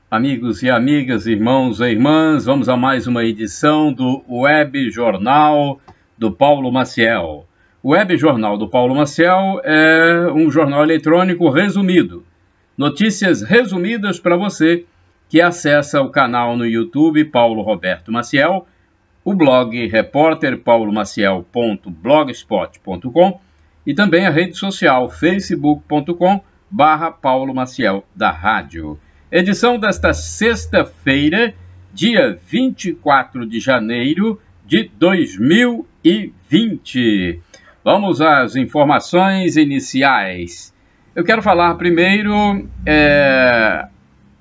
Amigos e amigas, irmãos e irmãs, vamos a mais uma edição do Web Jornal do Paulo Maciel. O Web Jornal do Paulo Maciel é um jornal eletrônico resumido. Notícias resumidas para você que acessa o canal no YouTube Paulo Roberto Maciel, o blog repórterpaulomaciel.blogspot.com e também a rede social facebook.com/Paulo Maciel da Rádio. Edição desta sexta-feira, dia 24 de janeiro de 2020. Vamos às informações iniciais. Eu quero falar primeiro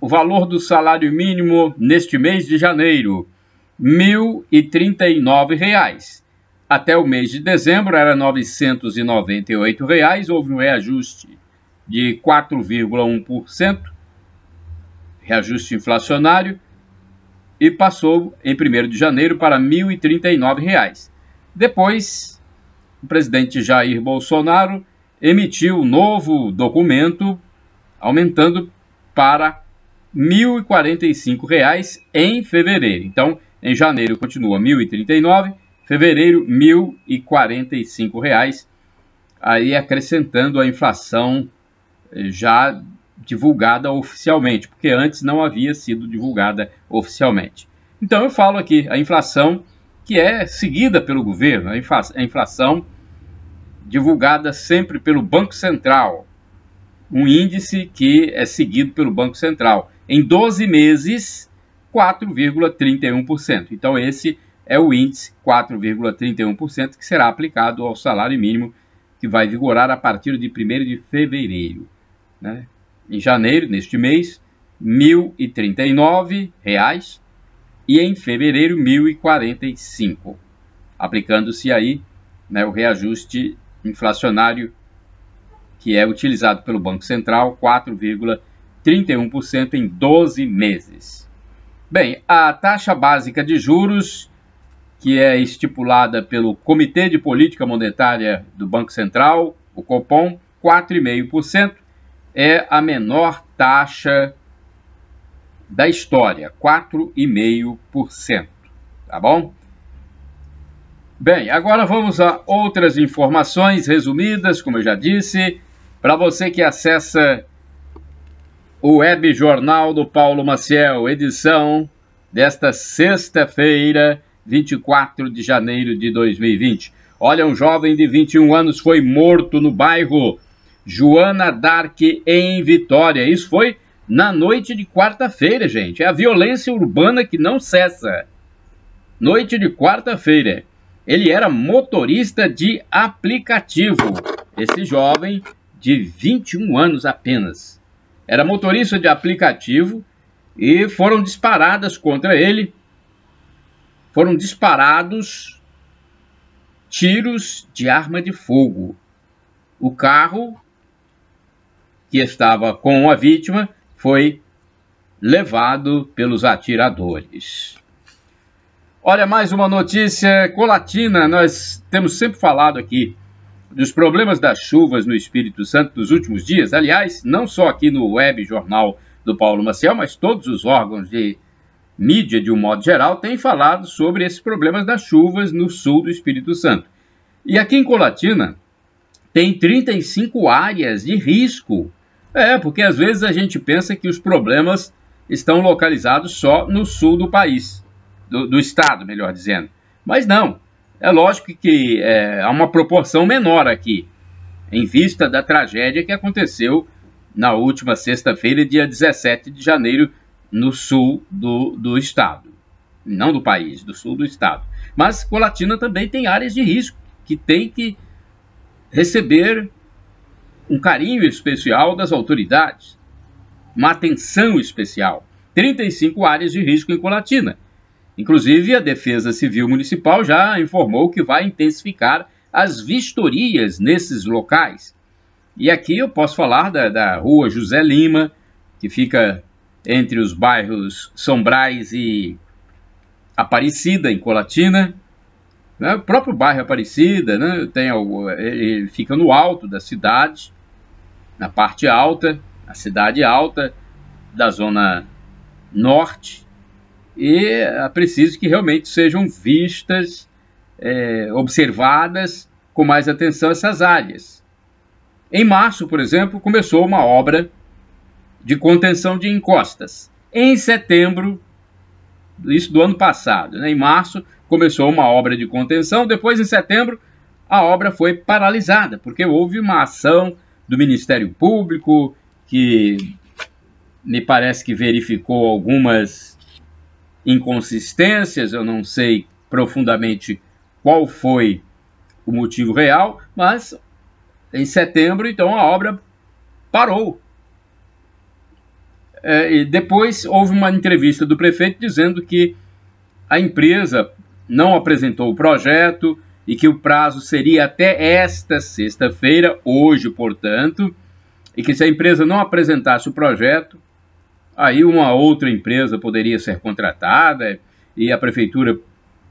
o valor do salário mínimo neste mês de janeiro, R$ 1.039. Até o mês de dezembro era R$ 998, houve um reajuste de 4,1%, reajuste inflacionário, e passou em 1º de janeiro para R$ 1.039. Depois, o presidente Jair Bolsonaro emitiu um novo documento, aumentando para R$ 1.045 em fevereiro. Então, em janeiro continua R$ 1.039, fevereiro R$ 1.045, aí acrescentando a inflação já divulgada oficialmente, porque antes não havia sido divulgada oficialmente. Então eu falo aqui, a inflação que é seguida pelo governo, a inflação divulgada sempre pelo Banco Central, um índice que é seguido pelo Banco Central. Em 12 meses, 4,31%. Então esse é o índice 4,31% que será aplicado ao salário mínimo, que vai vigorar a partir de 1º de fevereiro, né? Em janeiro, neste mês, R$ 1.039 e em fevereiro, R$ 1.045, aplicando-se aí, né, o reajuste inflacionário que é utilizado pelo Banco Central, 4,31% em 12 meses. Bem, a taxa básica de juros, que é estipulada pelo Comitê de Política Monetária do Banco Central, o Copom, 4,5%, é a menor taxa da história, 4,5%, tá bom? Bem, agora vamos a outras informações resumidas, como eu já disse, para você que acessa o Web Jornal do Paulo Maciel, edição desta sexta-feira, 24 de janeiro de 2020. Olha, um jovem de 21 anos foi morto no bairro Joana d'Arc, em Vitória. Isso foi na noite de quarta-feira, gente. É a violência urbana que não cessa. Noite de quarta-feira. Ele era motorista de aplicativo. Esse jovem de 21 anos apenas. Era motorista de aplicativo e foram disparadas contra ele. Foram disparados tiros de arma de fogo. O carro que estava com a vítima foi levado pelos atiradores. Olha, mais uma notícia Colatina. Nós temos sempre falado aqui dos problemas das chuvas no Espírito Santo nos últimos dias. Aliás, não só aqui no Web Jornal do Paulo Maciel, mas todos os órgãos de mídia, de um modo geral, têm falado sobre esses problemas das chuvas no sul do Espírito Santo. E aqui em Colatina tem 35 áreas de risco. Porque às vezes a gente pensa que os problemas estão localizados só no sul do país, do estado, melhor dizendo. Mas não, é lógico que há uma proporção menor aqui, em vista da tragédia que aconteceu na última sexta-feira, dia 17 de janeiro, no sul do estado. Não do país, do sul do estado. Mas Colatina também tem áreas de risco, que tem que receber um carinho especial das autoridades, uma atenção especial. 35 áreas de risco em Colatina. Inclusive, a Defesa Civil Municipal já informou que vai intensificar as vistorias nesses locais. E aqui eu posso falar da rua José Lima, que fica entre os bairros São Brás e Aparecida, em Colatina. O próprio bairro Aparecida, né, ele fica no alto da cidade, na parte alta, a cidade alta da zona norte, e é preciso que realmente sejam vistas, observadas com mais atenção essas áreas. Em março, por exemplo, começou uma obra de contenção de encostas. Em setembro, isso do ano passado, né? Em março começou uma obra de contenção, depois em setembro a obra foi paralisada, porque houve uma ação do Ministério Público que me parece que verificou algumas inconsistências. Eu não sei profundamente qual foi o motivo real, mas em setembro, então, a obra parou. E depois houve uma entrevista do prefeito dizendo que a empresa não apresentou o projeto e que o prazo seria até esta sexta-feira, hoje, portanto, e que se a empresa não apresentasse o projeto, aí uma outra empresa poderia ser contratada e a prefeitura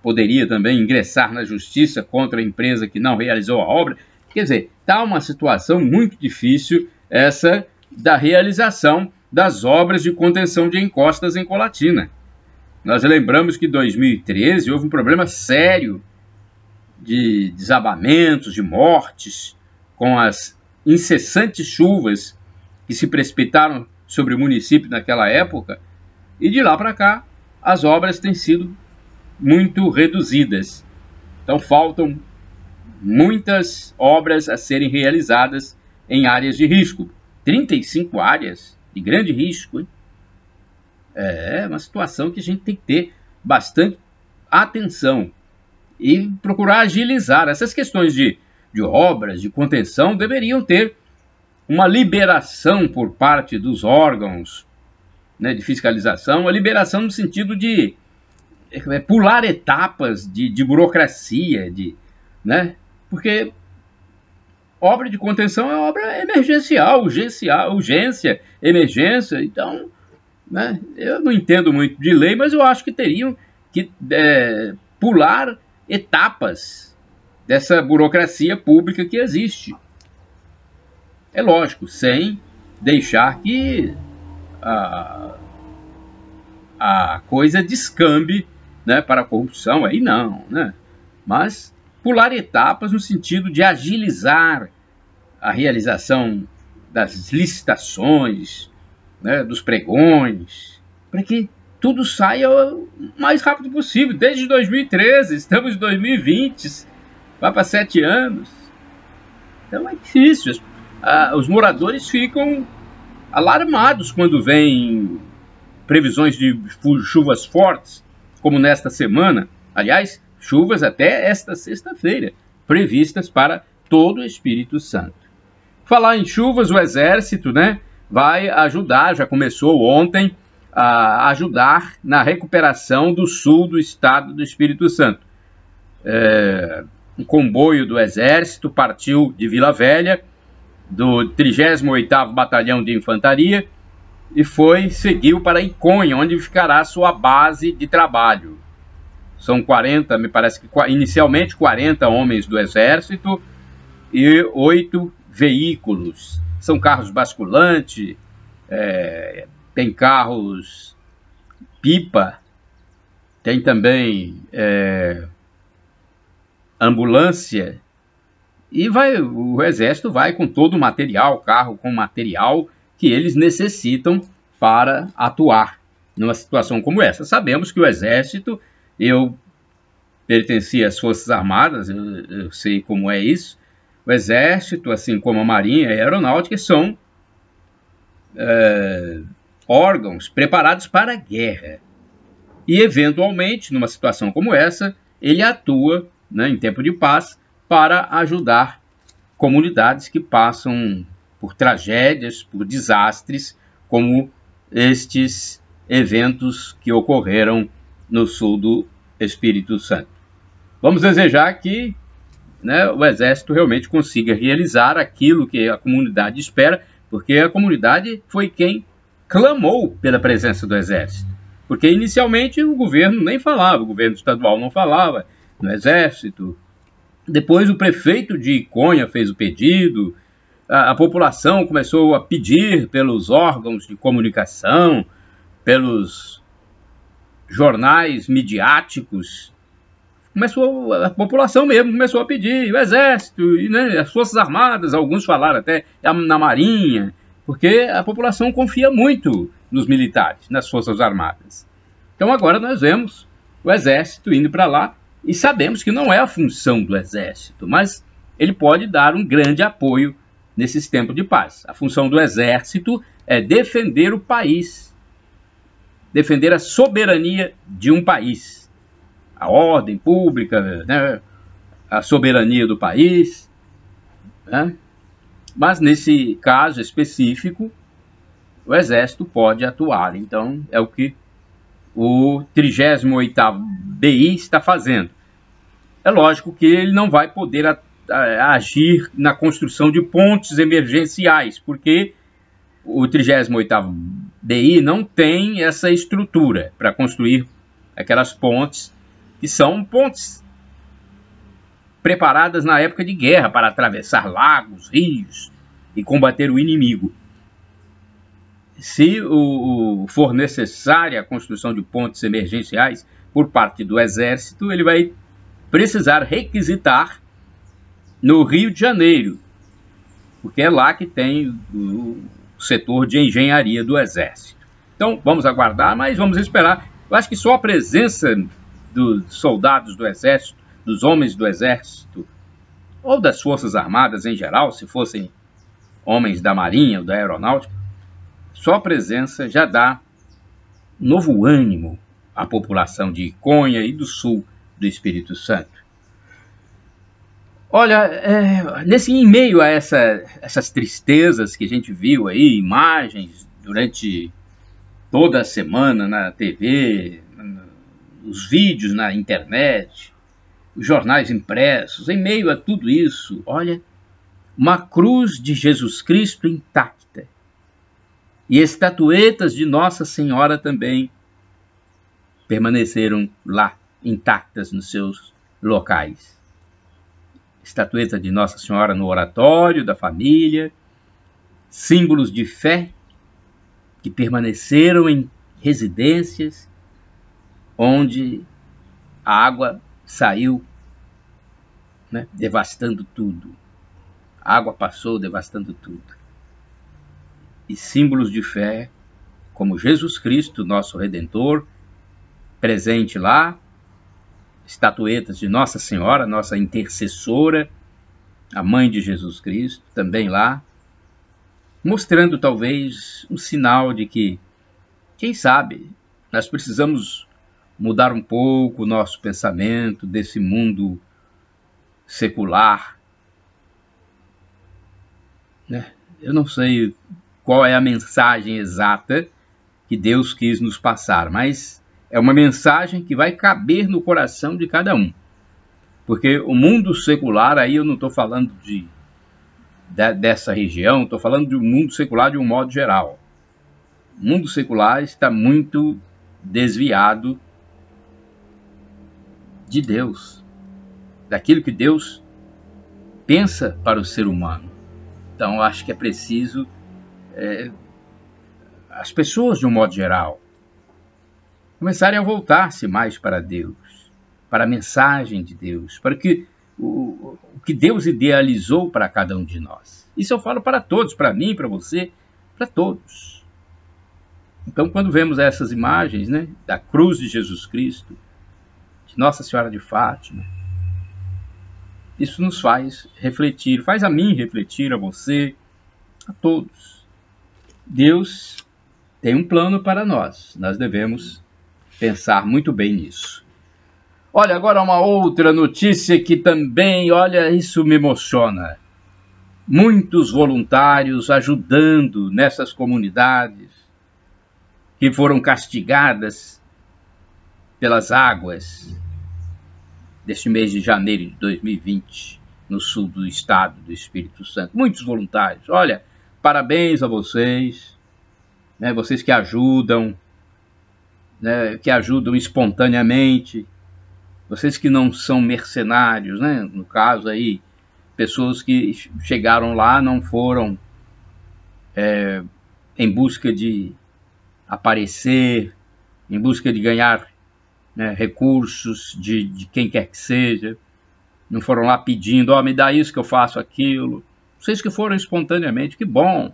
poderia também ingressar na justiça contra a empresa que não realizou a obra. Quer dizer, está uma situação muito difícil essa da realização das obras de contenção de encostas em Colatina. Nós lembramos que em 2013 houve um problema sério de desabamentos, de mortes, com as incessantes chuvas que se precipitaram sobre o município naquela época, e de lá para cá as obras têm sido muito reduzidas. Então faltam muitas obras a serem realizadas em áreas de risco. 35 áreas de grande risco, hein? É uma situação que a gente tem que ter bastante atenção e procurar agilizar. Essas questões de obras, de contenção, deveriam ter uma liberação por parte dos órgãos, né, de fiscalização, a liberação no sentido de pular etapas de burocracia, né? Porque obra de contenção é obra emergencial, urgência, emergência. Então, né, eu não entendo muito de lei, mas eu acho que teriam que pular etapas dessa burocracia pública que existe. É lógico, sem deixar que a coisa descambe, né, para a corrupção, aí não, né? Mas pular etapas no sentido de agilizar a realização das licitações, né, dos pregões, para que tudo saia o mais rápido possível. Desde 2013, estamos em 2020, vai para 7 anos. Então é difícil. Os moradores ficam alarmados quando vêm previsões de chuvas fortes, como nesta semana. Aliás, chuvas até esta sexta-feira, previstas para todo o Espírito Santo. Falar em chuvas, o Exército, né, vai ajudar, já começou ontem, a ajudar na recuperação do sul do estado do Espírito Santo. Um comboio do Exército partiu de Vila Velha, do 38º Batalhão de Infantaria, e seguiu para Iconha, onde ficará sua base de trabalho. São 40, me parece que inicialmente 40 homens do Exército e 8 veículos. São carros basculantes, tem carros pipa, tem também ambulância, e o Exército vai com todo o material, carro com material que eles necessitam para atuar numa situação como essa. Sabemos que o Exército, eu pertenci às Forças Armadas, eu sei como é isso. O Exército, assim como a Marinha e a Aeronáutica, são órgãos preparados para a guerra. E, eventualmente, numa situação como essa, ele atua, né, em tempo de paz, para ajudar comunidades que passam por tragédias, por desastres, como estes eventos que ocorreram no sul do Espírito Santo. Vamos desejar que, né, o Exército realmente consiga realizar aquilo que a comunidade espera, porque a comunidade foi quem clamou pela presença do Exército. Porque inicialmente o governo nem falava, o governo estadual não falava no Exército. Depois o prefeito de Iconha fez o pedido, a população começou a pedir pelos órgãos de comunicação, pelos jornais midiáticos, a população mesmo começou a pedir o exército, e, né, as forças armadas, alguns falaram até na marinha, porque a população confia muito nos militares, nas forças armadas. Então agora nós vemos o exército indo para lá, e sabemos que não é a função do exército, mas ele pode dar um grande apoio nesses tempos de paz. A função do exército é defender o país, defender a soberania de um país, a ordem pública, né, a soberania do país, né? Mas nesse caso específico, o exército pode atuar. Então é o que o 38º BI está fazendo. É lógico que ele não vai poder agir na construção de pontes emergenciais, porque o 38º BI não tem essa estrutura para construir aquelas pontes, que são pontes preparadas na época de guerra para atravessar lagos, rios e combater o inimigo. Se for necessária a construção de pontes emergenciais por parte do Exército, ele vai precisar requisitar no Rio de Janeiro, porque é lá que tem o setor de engenharia do Exército. Então, vamos aguardar, mas vamos esperar. Eu acho que só a presença dos soldados do Exército, dos homens do Exército, ou das Forças Armadas em geral, se fossem homens da Marinha ou da Aeronáutica, só a presença já dá novo ânimo à população de Iconha e do sul do Espírito Santo. Olha, em meio a essas tristezas que a gente viu aí, imagens durante toda a semana na TV, os vídeos na internet, os jornais impressos, em meio a tudo isso, olha, uma cruz de Jesus Cristo intacta. E estatuetas de Nossa Senhora também permaneceram lá, intactas nos seus locais. Estatueta de Nossa Senhora no oratório da família, símbolos de fé que permaneceram em residências onde a água saiu, né, devastando tudo. A água passou devastando tudo. E símbolos de fé, como Jesus Cristo, nosso Redentor, presente lá, estatuetas de Nossa Senhora, nossa intercessora, a mãe de Jesus Cristo, também lá, mostrando talvez um sinal de que, quem sabe, nós precisamos mudar um pouco o nosso pensamento desse mundo secular, né? Eu não sei qual é a mensagem exata que Deus quis nos passar, mas é uma mensagem que vai caber no coração de cada um. Porque o mundo secular, aí eu não estou falando dessa região, estou falando do mundo secular de um modo geral. O mundo secular está muito desviado de Deus, daquilo que Deus pensa para o ser humano. Então, eu acho que é preciso as pessoas, de um modo geral, começarem a voltar-se mais para Deus, para a mensagem de Deus, para o que Deus idealizou para cada um de nós. Isso eu falo para todos, para mim, para você, para todos. Então, quando vemos essas imagens, né, da cruz de Jesus Cristo, de Nossa Senhora de Fátima, isso nos faz refletir, faz a mim refletir, a você, a todos. Deus tem um plano para nós devemos pensar muito bem nisso. Olha, agora uma outra notícia que também, olha, isso me emociona. Muitos voluntários ajudando nessas comunidades que foram castigadas pelas águas deste mês de janeiro de 2020, no sul do estado do Espírito Santo. Muitos voluntários. Olha, parabéns a vocês, né, vocês que ajudam, né, que ajudam espontaneamente, vocês que não são mercenários, né, no caso aí, pessoas que chegaram lá, não foram em busca de aparecer, em busca de ganhar, né, recursos de quem quer que seja. Não foram lá pedindo, me dá isso que eu faço aquilo. Vocês que foram espontaneamente, que bom.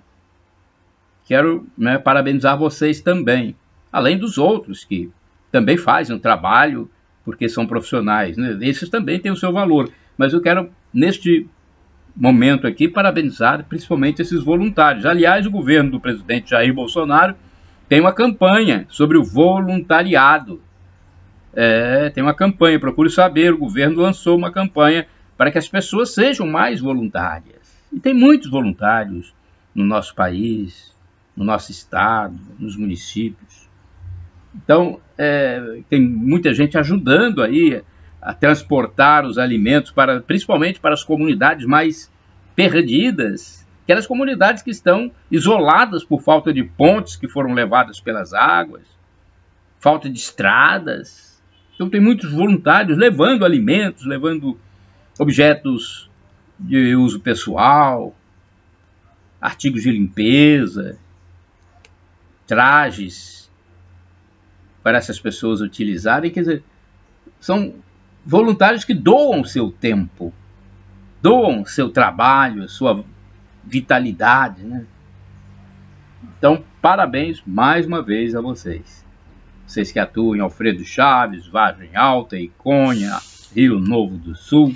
Quero, né, parabenizar vocês também. Além dos outros que também fazem um trabalho, porque são profissionais, né? Esses também têm o seu valor. Mas eu quero, neste momento aqui, parabenizar principalmente esses voluntários. Aliás, o governo do presidente Jair Bolsonaro tem uma campanha sobre o voluntariado. Tem uma campanha, procure saber, o governo lançou uma campanha para que as pessoas sejam mais voluntárias. E tem muitos voluntários no nosso país, no nosso estado, nos municípios. Então, tem muita gente ajudando aí a transportar os alimentos, principalmente para as comunidades mais perdidas, aquelas comunidades que estão isoladas por falta de pontes que foram levadas pelas águas, falta de estradas. Então tem muitos voluntários levando alimentos, levando objetos de uso pessoal, artigos de limpeza, trajes para essas pessoas utilizarem. Quer dizer, são voluntários que doam seu tempo, doam seu trabalho, sua vitalidade, né? Então, parabéns mais uma vez a vocês. Vocês que atuam em Alfredo Chaves, Vargem Alta, Iconha, Rio Novo do Sul,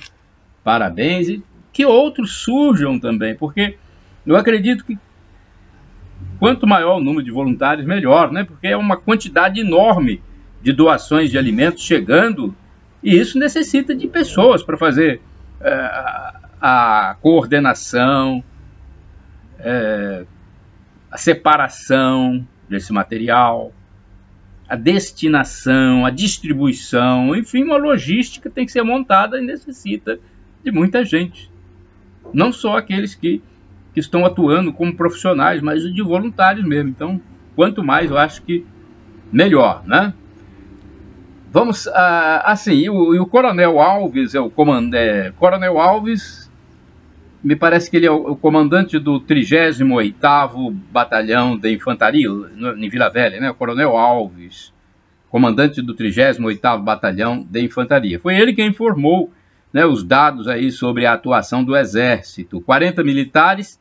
parabéns, e que outros surjam também, porque eu acredito que quanto maior o número de voluntários, melhor, né? Porque é uma quantidade enorme de doações de alimentos chegando, e isso necessita de pessoas para fazer a coordenação, a separação desse material, a destinação, a distribuição, enfim, uma logística tem que ser montada e necessita de muita gente. Não só aqueles que estão atuando como profissionais, mas de voluntários mesmo. Então, quanto mais, eu acho que melhor, né? Vamos, assim, o Coronel Alves, Coronel Alves, me parece que ele é o comandante do 38º Batalhão de Infantaria, em Vila Velha, né? O Coronel Alves, comandante do 38º Batalhão de Infantaria. Foi ele quem informou, né, os dados aí sobre a atuação do Exército. 40 militares,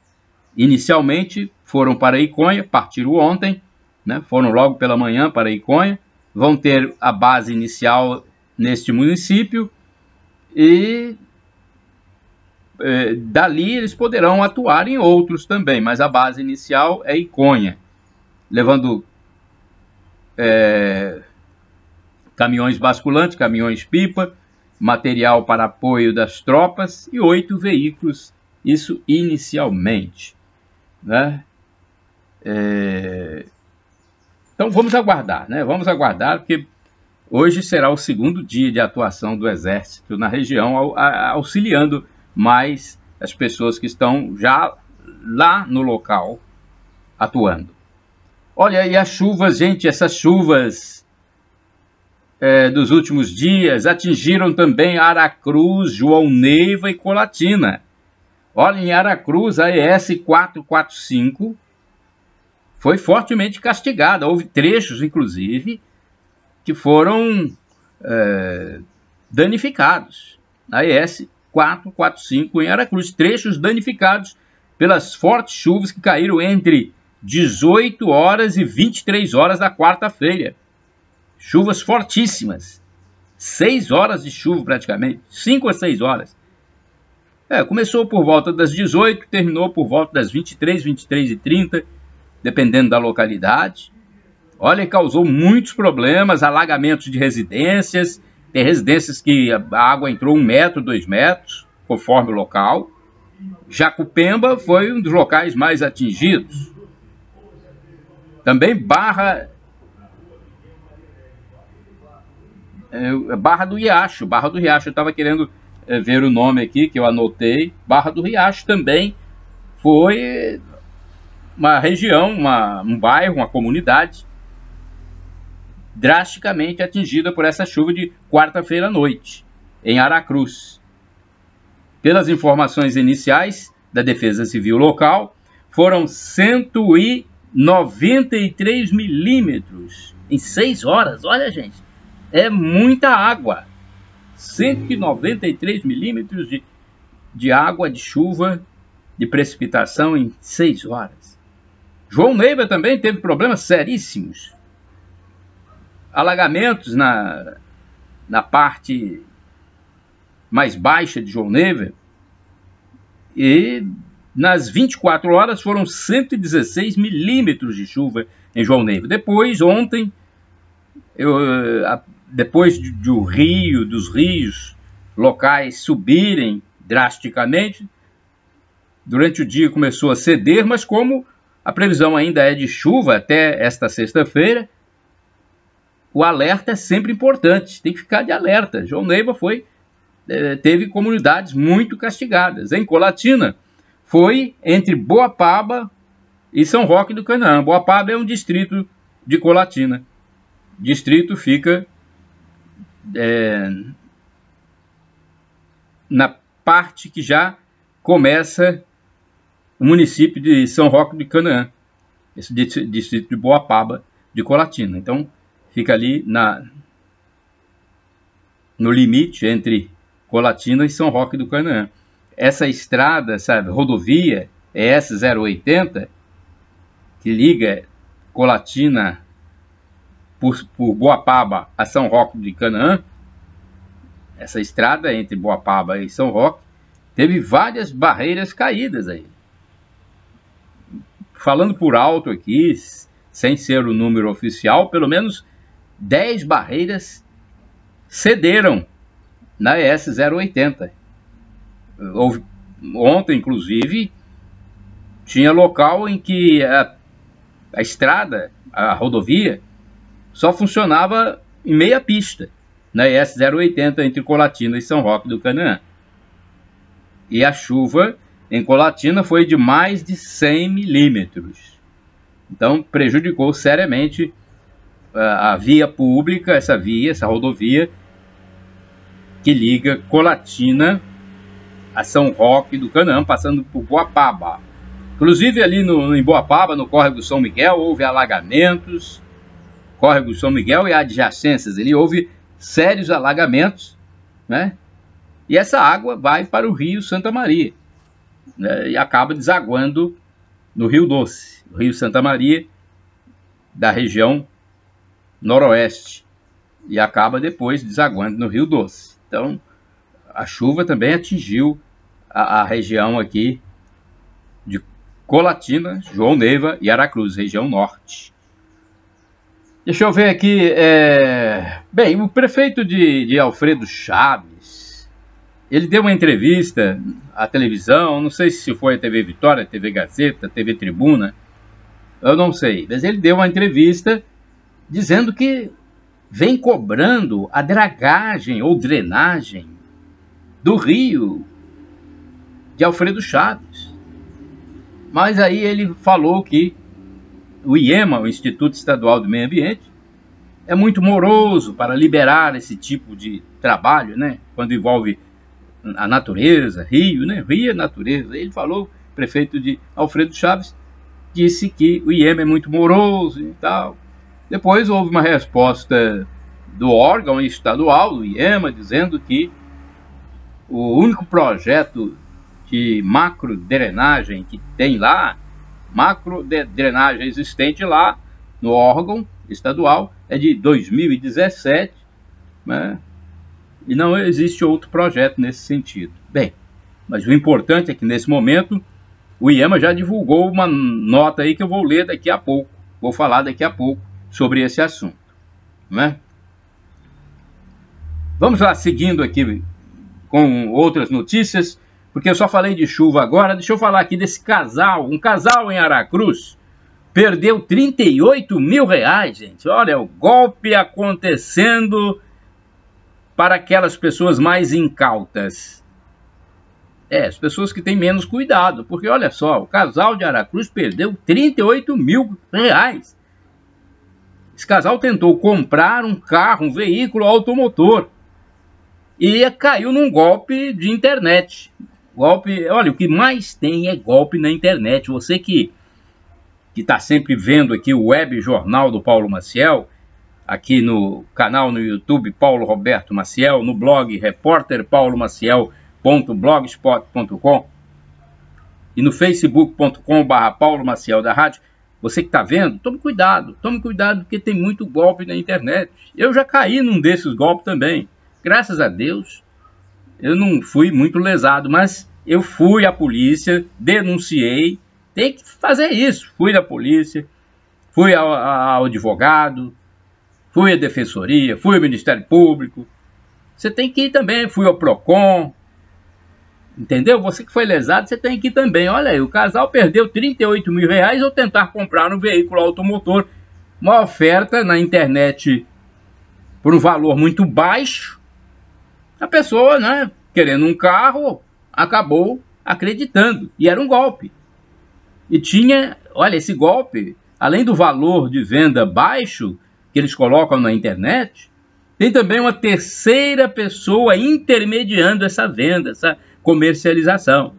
inicialmente, foram para Iconha, partiram ontem, né? Foram logo pela manhã para Iconha, vão ter a base inicial neste município e dali eles poderão atuar em outros também, mas a base inicial é Iconha, levando caminhões basculantes, caminhões-pipa, material para apoio das tropas e 8 veículos, isso inicialmente, né? Então vamos aguardar, né? Vamos aguardar, porque hoje será o segundo dia de atuação do Exército na região, auxiliando mais as pessoas que estão já lá no local atuando. Olha, e as chuvas, gente, essas chuvas dos últimos dias atingiram também Aracruz, João Neiva e Colatina. Olha, em Aracruz, a ES 445 foi fortemente castigada. Houve trechos, inclusive, que foram danificados. A ES 445 em Aracruz, trechos danificados pelas fortes chuvas que caíram entre 18 horas e 23 horas da quarta-feira. Chuvas fortíssimas. 6 horas de chuva praticamente, 5 a 6 horas. Começou por volta das 18, terminou por volta das 23, 23h30, dependendo da localidade. Olha, causou muitos problemas, alagamentos de residências. Tem residências que a água entrou 1 metro, 2 metros, conforme o local. Jacupemba foi um dos locais mais atingidos. Também Barra do Riacho. Barra do Riacho, eu estava querendo ver o nome aqui, que eu anotei. Barra do Riacho também foi uma região, um bairro, uma comunidade drasticamente atingida por essa chuva de quarta-feira à noite, em Aracruz. Pelas informações iniciais da Defesa Civil local, foram 110 93 milímetros em 6 horas. Olha, gente, é muita água. 193 milímetros de água, de chuva, de precipitação em 6 horas. João Neiva também teve problemas seríssimos. Alagamentos na parte mais baixa de João Neiva. E nas 24 horas foram 116 milímetros de chuva em João Neiva. Depois, ontem, depois dos rios locais subirem drasticamente, durante o dia começou a ceder, mas como a previsão ainda é de chuva até esta sexta-feira, o alerta é sempre importante, tem que ficar de alerta. João Neiva teve comunidades muito castigadas. Em Colatina, foi entre Boapaba e São Roque do Canaã. Boapaba é um distrito de Colatina. O distrito fica na parte que já começa o município de São Roque do Canaã, esse distrito de Boapaba de Colatina. Então, fica ali no limite entre Colatina e São Roque do Canaã. Essa estrada, rodovia ES 080, que liga Colatina por Boapaba a São Roque de Canaã, essa estrada entre Boapaba e São Roque, teve várias barreiras caídas aí. Falando por alto aqui, sem ser o número oficial, pelo menos 10 barreiras cederam na ES 080. Ontem, inclusive, tinha local em que a estrada, a rodovia, só funcionava em meia pista, na ES 080 entre Colatina e São Roque do Canaã. E a chuva em Colatina foi de mais de 100 milímetros. Então, prejudicou seriamente a via pública, essa rodovia, que liga Colatina a São Roque do Canaã, passando por Boapaba. Inclusive, ali em Boapaba, no córrego São Miguel, houve alagamentos. Córrego São Miguel e adjacências, ali houve sérios alagamentos, né? E essa água vai para o rio Santa Maria, né? E acaba desaguando no Rio Doce, o rio Santa Maria, da região noroeste, e acaba depois desaguando no Rio Doce. Então, a chuva também atingiu a região aqui de Colatina, João Neiva e Aracruz, região norte. Deixa eu ver aqui, bem, o prefeito de Alfredo Chaves, ele deu uma entrevista à televisão, não sei se foi a TV Vitória, TV Gazeta, TV Tribuna, eu não sei, mas ele deu uma entrevista dizendo que vem cobrando a dragagem ou drenagem do rio de Alfredo Chaves. Mas aí ele falou que o IEMA, o Instituto Estadual do Meio Ambiente, é muito moroso para liberar esse tipo de trabalho, né? Quando envolve a natureza, rio, né? Rio é natureza. Ele falou, o prefeito de Alfredo Chaves, disse que o IEMA é muito moroso e tal. Depois houve uma resposta do órgão estadual, do IEMA, dizendo que o único projeto de macro-drenagem que tem lá, macro-drenagem existente lá no órgão estadual, é de 2017, né? E não existe outro projeto nesse sentido. Bem, mas o importante é que nesse momento o IEMA já divulgou uma nota aí que eu vou ler daqui a pouco, vou falar daqui a pouco sobre esse assunto, né? Vamos lá, seguindo aqui com outras notícias, porque eu só falei de chuva agora. Deixa eu falar aqui desse casal, um casal em Aracruz, perdeu 38 mil reais, gente. Olha, o golpe acontecendo para aquelas pessoas mais incautas. As pessoas que têm menos cuidado, porque olha só, o casal de Aracruz perdeu 38 mil reais. Esse casal tentou comprar um carro, um veículo automotor, e caiu num golpe de internet. Golpe, olha, o que mais tem é golpe na internet. Você que que está sempre vendo aqui o Web Jornal do Paulo Maciel, aqui no canal no YouTube Paulo Roberto Maciel, no blog repórterpaulomaciel.blogspot.com e no facebook.com/Paulo Maciel da Rádio. Você que está vendo, tome cuidado porque tem muito golpe na internet. Eu já caí num desses golpes também. Graças a Deus, eu não fui muito lesado, mas eu fui à polícia, denunciei. Tem que fazer isso. Fui à polícia, fui ao advogado, fui à defensoria, fui ao Ministério Público. Você tem que ir também. Fui ao Procon. Entendeu? Você que foi lesado, você tem que ir também. Olha aí, o casal perdeu R$38 mil ao tentar comprar um veículo automotor. Uma oferta na internet por um valor muito baixo. A pessoa, né, querendo um carro, acabou acreditando. E era um golpe. E tinha, olha, esse golpe, além do valor de venda baixo que eles colocam na internet, tem também uma terceira pessoa intermediando essa venda, essa comercialização.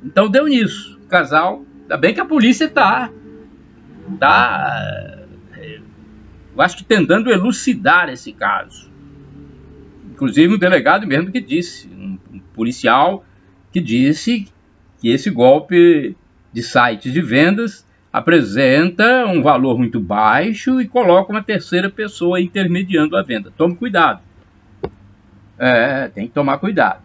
Então deu nisso. O casal, ainda bem que a polícia está, eu acho que tentando elucidar esse caso. Inclusive um delegado mesmo que disse, um policial que disse que esse golpe de sites de vendas apresenta um valor muito baixo e coloca uma terceira pessoa intermediando a venda. Tome cuidado. Tem que tomar cuidado.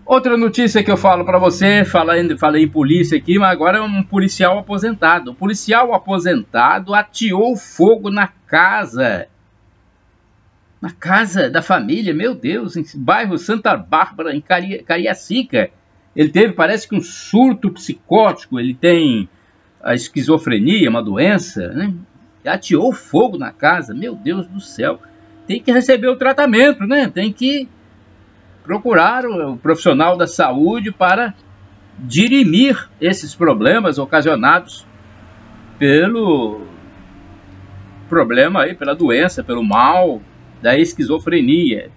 Outra notícia que eu falo para você, falei em polícia aqui, mas agora é um policial aposentado. O policial aposentado ateou fogo na casa da família, meu Deus, em bairro Santa Bárbara, em Cariacica. Ele teve, parece que um surto psicótico, ele tem a esquizofrenia, uma doença, né? Ateou fogo na casa, meu Deus do céu. Tem que receber o tratamento, né? Tem que procurar o profissional da saúde para dirimir esses problemas ocasionados pelo problema aí, pela doença, pelo mal da esquizofrenia.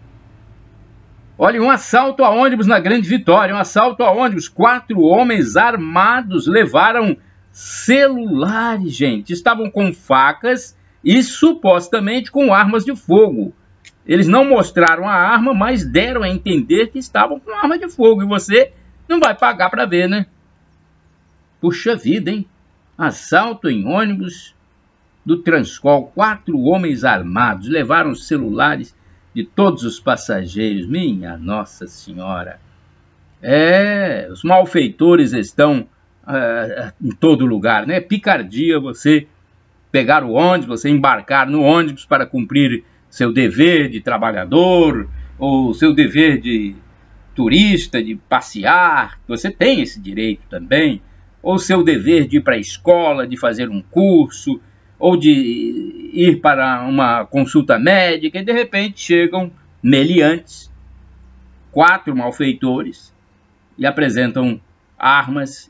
Olha, um assalto a ônibus na Grande Vitória, um assalto a ônibus, 4 homens armados levaram celulares, gente. Estavam com facas e supostamente com armas de fogo. Eles não mostraram a arma, mas deram a entender que estavam com arma de fogo. E você não vai pagar para ver, né? Puxa vida, hein? Assalto em ônibus do Transcol. 4 homens armados levaram celulares de todos os passageiros. Minha Nossa Senhora. Os malfeitores estão em todo lugar, né? Picardia você pegar o ônibus, você embarcar no ônibus para cumprir seu dever de trabalhador, ou seu dever de turista, de passear, você tem esse direito também, ou seu dever de ir para a escola, de fazer um curso, ou de ir para uma consulta médica, e de repente chegam meliantes, 4 malfeitores, e apresentam armas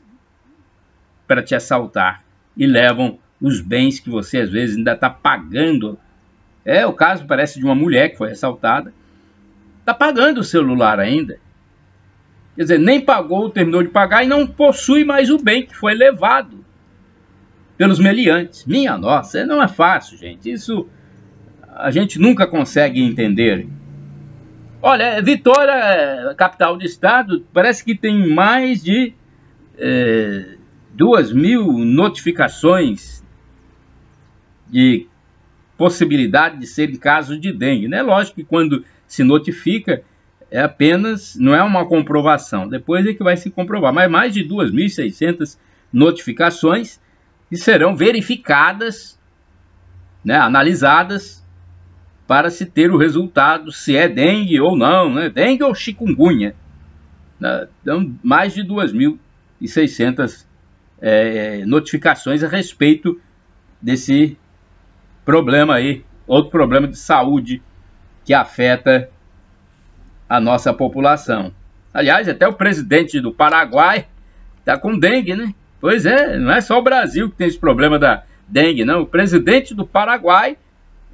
para te assaltar, e levam os bens que você às vezes ainda está pagando. O caso parece de uma mulher que foi assaltada, está pagando o celular ainda. Quer dizer, nem pagou, terminou de pagar e não possui mais o bem que foi levado pelos meliantes. Minha nossa, não é fácil, gente. Isso a gente nunca consegue entender. Olha, Vitória, capital do estado, parece que tem mais de 2.000 notificações de possibilidade de serem casos de dengue, né? Lógico que quando se notifica não é uma comprovação, depois é que vai se comprovar, mas mais de 2.600 notificações que serão verificadas, né, analisadas, para se ter o resultado se é dengue ou não, né? Dengue ou chikungunya. Então, mais de 2.600 notificações a respeito desse problema aí, outro problema de saúde que afeta a nossa população. Aliás, até o presidente do Paraguai está com dengue, né? Pois é, não é só o Brasil que tem esse problema da dengue, não. O presidente do Paraguai,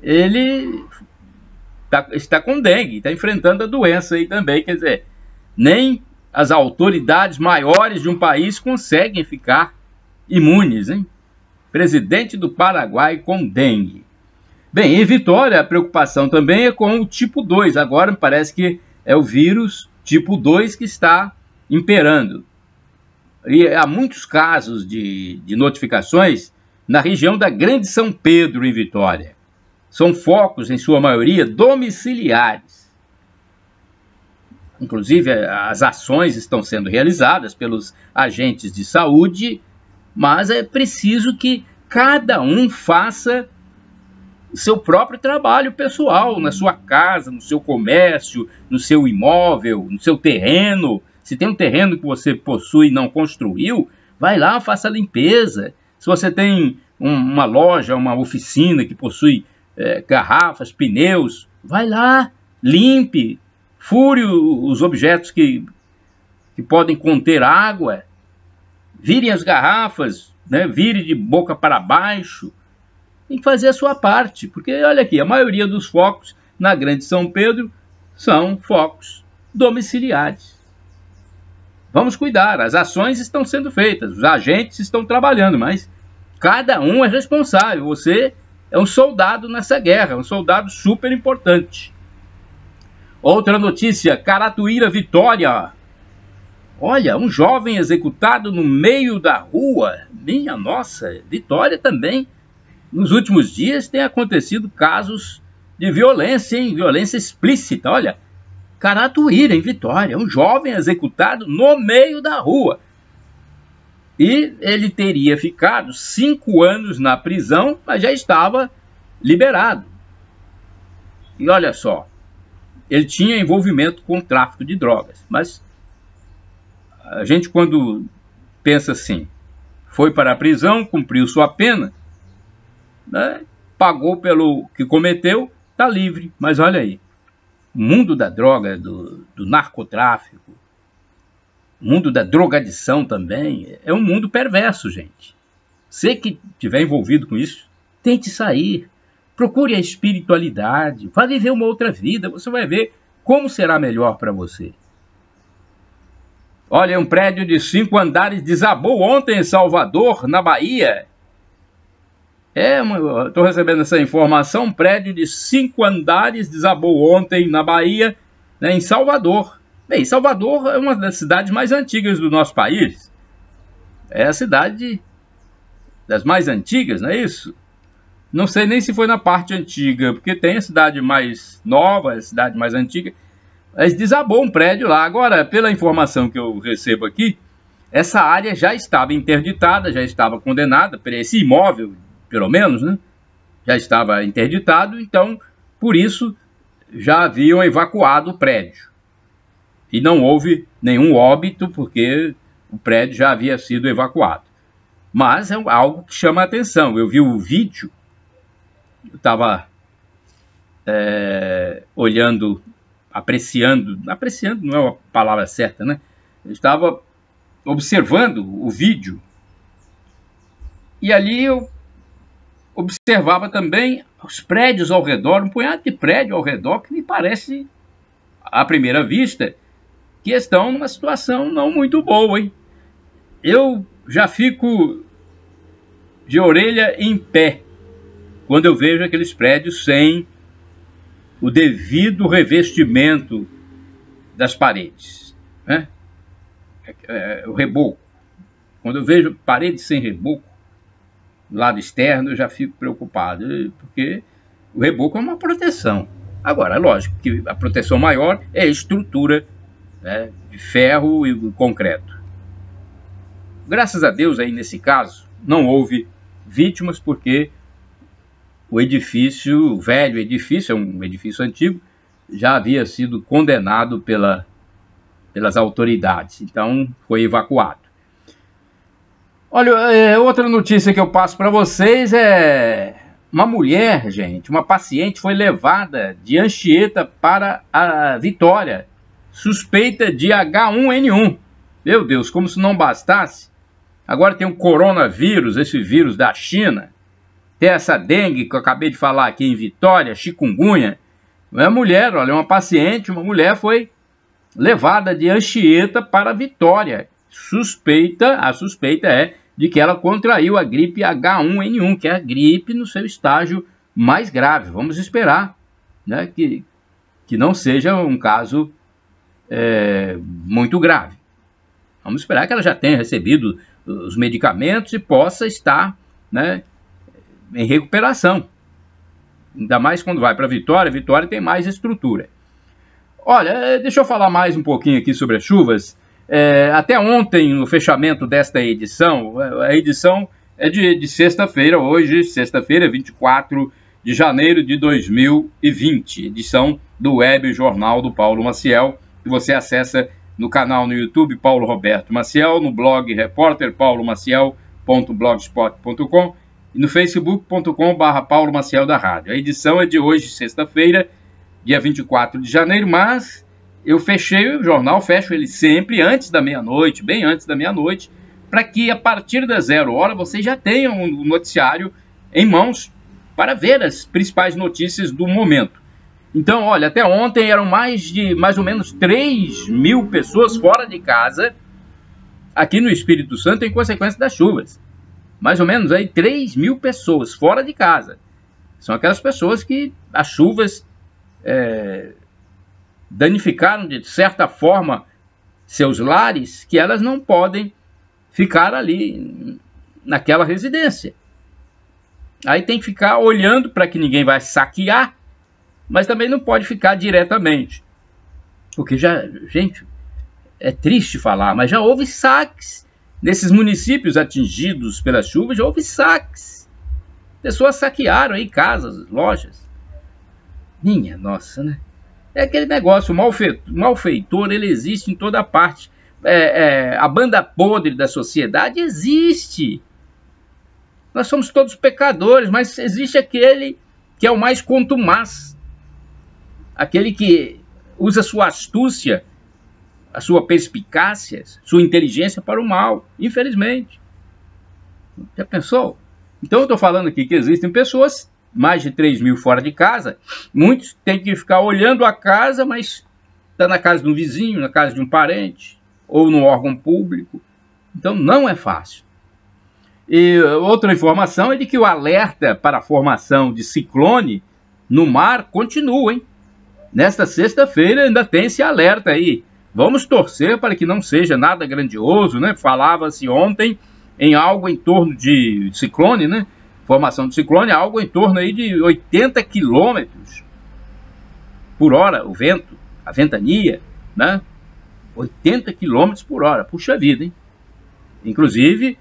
ele está com dengue, está enfrentando a doença aí também. Quer dizer, nem as autoridades maiores de um país conseguem ficar imunes, hein? Presidente do Paraguai com dengue. Bem, em Vitória, a preocupação também é com o tipo 2. Agora me parece que é o vírus tipo 2 que está imperando. E há muitos casos de notificações na região da Grande São Pedro, em Vitória. São focos, em sua maioria, domiciliares. Inclusive, as ações estão sendo realizadas pelos agentes de saúde, mas é preciso que cada um faça o seu próprio trabalho pessoal, na sua casa, no seu comércio, no seu imóvel, no seu terreno. Se tem um terreno que você possui e não construiu, vai lá, faça a limpeza. Se você tem uma loja, uma oficina que possui garrafas, pneus, vai lá, limpe, fure os objetos que podem conter água, vire as garrafas, né, vire de boca para baixo. Tem que fazer a sua parte, porque olha aqui, a maioria dos focos na Grande São Pedro são focos domiciliares. Vamos cuidar, as ações estão sendo feitas, os agentes estão trabalhando, mas cada um é responsável. Você é um soldado nessa guerra, um soldado super importante. Outra notícia, Caratuíra, Vitória. Olha, um jovem executado no meio da rua. Minha nossa, Vitória também. Nos últimos dias tem acontecido casos de violência, hein? Violência explícita. Olha, Caratuíra, em Vitória, um jovem executado no meio da rua. E ele teria ficado 5 anos na prisão, mas já estava liberado. E olha só, ele tinha envolvimento com o tráfico de drogas. Mas a gente, quando pensa assim, foi para a prisão, cumpriu sua pena, né, pagou pelo que cometeu, está livre. Mas olha aí, o mundo da droga, do narcotráfico, o mundo da drogadição também, é um mundo perverso, gente. Você que estiver envolvido com isso, tente sair, procure a espiritualidade, vá viver uma outra vida, você vai ver como será melhor para você. Olha, um prédio de 5 andares desabou ontem em Salvador, na Bahia. Estou recebendo essa informação, um prédio de 5 andares desabou ontem na Bahia, né, em Salvador. Bem, Salvador é uma das cidades mais antigas do nosso país. É a cidade das mais antigas, não é isso? Não sei nem se foi na parte antiga, porque tem a cidade mais nova, a cidade mais antiga. Mas desabou um prédio lá. Agora, pela informação que eu recebo aqui, essa área já estava interditada, já estava condenada, esse imóvel, pelo menos, né? Já estava interditado, então, por isso, já haviam evacuado o prédio. E não houve nenhum óbito, porque o prédio já havia sido evacuado. Mas é algo que chama a atenção. Eu vi o vídeo, eu estava olhando, apreciando não é a palavra certa, né? Eu estava observando o vídeo, e ali eu observava também os prédios ao redor, um punhado de prédio ao redor, que me parece, à primeira vista, que estão numa situação não muito boa, hein? Eu já fico de orelha em pé quando eu vejo aqueles prédios sem o devido revestimento das paredes, né? O reboco. Quando eu vejo paredes sem reboco, do lado externo, eu já fico preocupado, porque o reboco é uma proteção. Agora, é lógico que a proteção maior é a estrutura, né, de ferro e concreto. Graças a Deus, aí nesse caso, não houve vítimas, porque o edifício, o velho edifício, é um edifício antigo, já havia sido condenado pelas autoridades, então foi evacuado. Olha, outra notícia que eu passo para vocês é uma mulher, gente, uma paciente foi levada de Anchieta para a Vitória, suspeita de H1N1. Meu Deus, como se não bastasse, agora tem o coronavírus, esse vírus da China, tem essa dengue que eu acabei de falar aqui em Vitória, chikungunya. Uma mulher, olha, uma paciente, uma mulher foi levada de Anchieta para Vitória. A suspeita é de que ela contraiu a gripe H1N1, que é a gripe no seu estágio mais grave. Vamos esperar, né, que não seja um caso muito grave. Vamos esperar que ela já tenha recebido os medicamentos e possa estar, né, em recuperação. Ainda mais quando vai para Vitória. Vitória tem mais estrutura. Olha, deixa eu falar mais um pouquinho aqui sobre as chuvas. Até ontem, no fechamento desta edição, a edição é de sexta-feira, hoje, sexta-feira, 24 de janeiro de 2020, edição do Web Jornal do Paulo Maciel, que você acessa no canal no YouTube Paulo Roberto Maciel, no blog repórterpaulomaciel.blogspot.com e no facebook.com/Paulo Maciel da Rádio. A edição é de hoje, sexta-feira, dia 24 de janeiro, mas eu fechei o jornal, fecho ele sempre antes da meia-noite, bem antes da meia-noite, para que a partir das 0 hora você já tenha um noticiário em mãos para ver as principais notícias do momento. Então, olha, até ontem eram mais ou menos 3.000 pessoas fora de casa aqui no Espírito Santo em consequência das chuvas. Mais ou menos aí 3.000 pessoas fora de casa. São aquelas pessoas que as chuvas danificaram de certa forma seus lares, que elas não podem ficar ali naquela residência. Aí tem que ficar olhando para que ninguém vai saquear, mas também não pode ficar diretamente. Porque gente, é triste falar, mas já houve saques. Nesses municípios atingidos pelas chuvas, já houve saques. Pessoas saquearam aí casas, lojas. Minha nossa, né? É aquele negócio, o malfeitor, ele existe em toda parte. A banda podre da sociedade existe. Nós somos todos pecadores, mas existe aquele que é o mais contumaz. Aquele que usa sua astúcia, a sua perspicácia, sua inteligência para o mal, infelizmente. Já pensou? Então eu estou falando aqui que existem pessoas, mais de 3.000 fora de casa, muitos têm que ficar olhando a casa, mas está na casa de um vizinho, na casa de um parente, ou no órgão público. Então não é fácil. E outra informação é de que o alerta para a formação de ciclone no mar continua, hein? Nesta sexta-feira ainda tem esse alerta aí. Vamos torcer para que não seja nada grandioso, né? Falava-se ontem em algo em torno de ciclone, né? Formação de ciclone, algo em torno aí de 80 km por hora, o vento, a ventania, né? 80 km por hora, puxa vida, hein? Inclusive,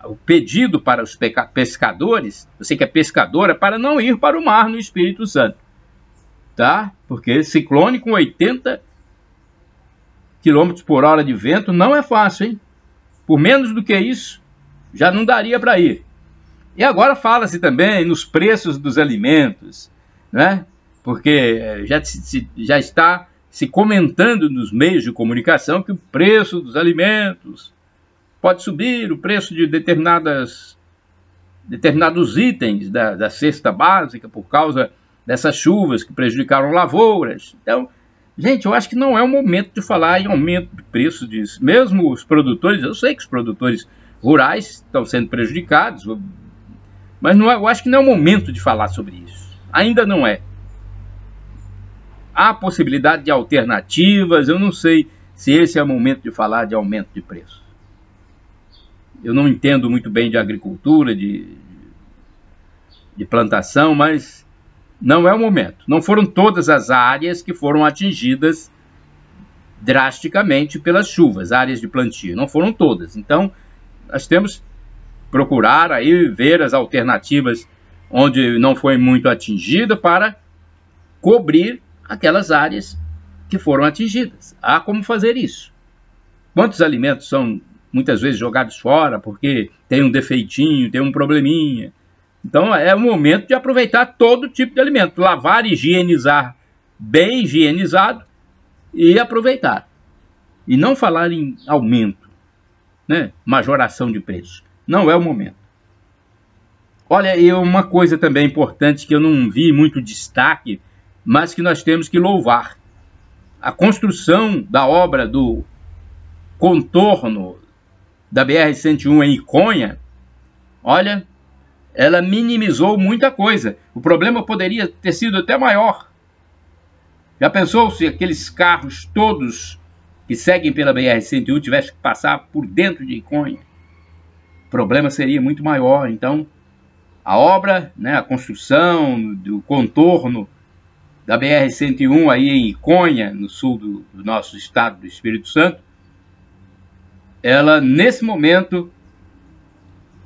o pedido para os pescadores, você que é pescador, é para não ir para o mar no Espírito Santo, tá? Porque ciclone com 80 km por hora de vento não é fácil, hein? Por menos do que isso, já não daria para ir. E agora fala-se também nos preços dos alimentos, né? Porque já está se comentando nos meios de comunicação que o preço dos alimentos pode subir, o preço de determinados itens da cesta básica por causa dessas chuvas que prejudicaram lavouras. Então, gente, eu acho que não é o momento de falar em aumento de preço disso. Mesmo os produtores, eu sei que os produtores rurais estão sendo prejudicados, mas não é, eu acho que não é o momento de falar sobre isso. Ainda não é. Há possibilidade de alternativas, eu não sei se esse é o momento de falar de aumento de preço. Eu não entendo muito bem de agricultura, de plantação, mas não é o momento. Não foram todas as áreas que foram atingidas drasticamente pelas chuvas, áreas de plantio. Não foram todas. Então, nós temos que procurar aí ver as alternativas onde não foi muito atingida para cobrir aquelas áreas que foram atingidas. Há como fazer isso. Quantos alimentos são muitas vezes jogados fora porque tem um defeitinho, tem um probleminha? Então é o momento de aproveitar todo tipo de alimento, lavar e higienizar bem higienizado e aproveitar. E não falar em aumento, né? Majoração de preço. Não é o momento. Olha, e uma coisa também importante que eu não vi muito destaque, mas que nós temos que louvar. A construção da obra do contorno da BR-101 em Iconha, olha, ela minimizou muita coisa. O problema poderia ter sido até maior. Já pensou se aqueles carros todos que seguem pela BR-101 tivessem que passar por dentro de Iconha? O problema seria muito maior. Então, a obra, né, a construção do contorno da BR-101 aí em Iconha, no sul do nosso estado do Espírito Santo, ela, nesse momento,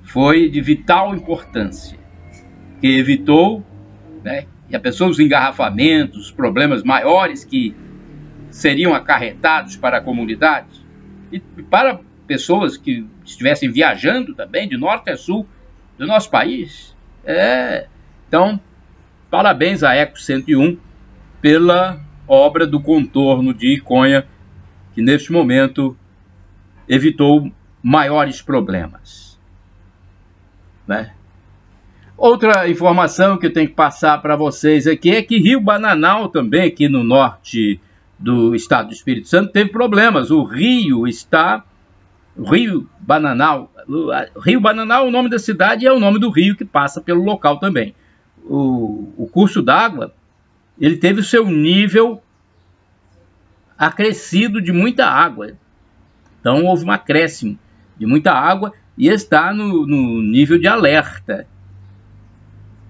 foi de vital importância, que evitou, né, e a pessoa, os engarrafamentos, os problemas maiores que seriam acarretados para a comunidade e para pessoas que estivessem viajando também de norte a sul do nosso país. Então, parabéns à Eco 101 pela obra do contorno de Iconha, que neste momento evitou maiores problemas, né? Outra informação que eu tenho que passar para vocês aqui é que Rio Bananal, também aqui no norte do estado do Espírito Santo, teve problemas. O rio Bananal, o nome da cidade é o nome do rio que passa pelo local também. O curso d'água, ele teve o seu nível acrescido de muita água. Então houve um acréscimo de muita água e está no nível de alerta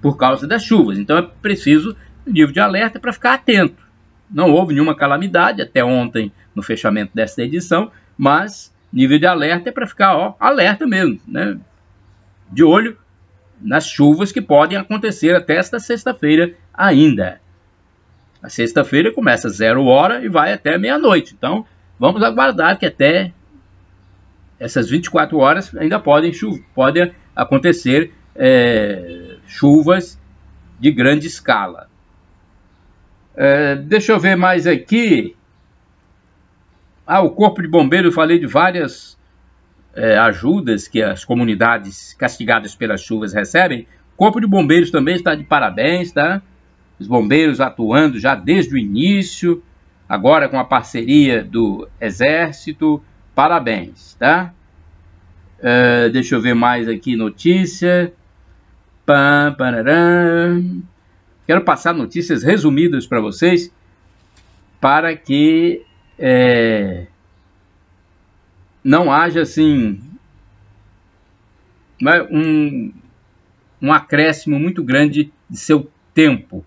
por causa das chuvas. Então é preciso nível de alerta para ficar atento. Não houve nenhuma calamidade até ontem no fechamento desta edição, mas nível de alerta é para ficar alerta mesmo, né? De olho nas chuvas que podem acontecer até esta sexta-feira ainda. A sexta-feira começa às 0 hora e vai até meia-noite. Então vamos aguardar que até essas 24 horas ainda podem acontecer chuvas de grande escala. Deixa eu ver mais aqui. O Corpo de Bombeiros, eu falei de várias ajudas que as comunidades castigadas pelas chuvas recebem. O Corpo de Bombeiros também está de parabéns, tá? Os bombeiros atuando já desde o início, agora com a parceria do Exército. Parabéns, tá? Deixa eu ver mais aqui, notícia. Quero passar notícias resumidas para vocês, para que não haja assim um acréscimo muito grande de seu tempo.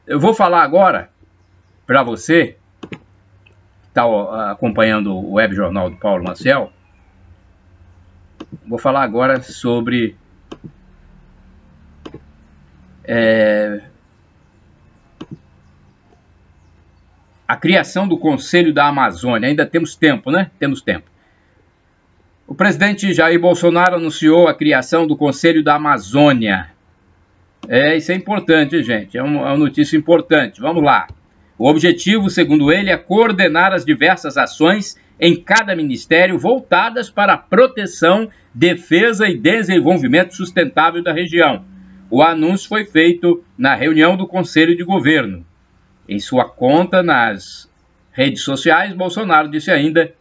Eu vou falar agora para você que está acompanhando o Web Jornal do Paulo Maciel. Vou falar agora sobre a criação do Conselho da Amazônia. Ainda temos tempo, né? Temos tempo. O presidente Jair Bolsonaro anunciou a criação do Conselho da Amazônia. Isso é importante, gente. É uma notícia importante. Vamos lá. O objetivo, segundo ele, é coordenar as diversas ações em cada ministério voltadas para a proteção, defesa e desenvolvimento sustentável da região. O anúncio foi feito na reunião do Conselho de Governo. Em sua conta nas redes sociais, Bolsonaro disse ainda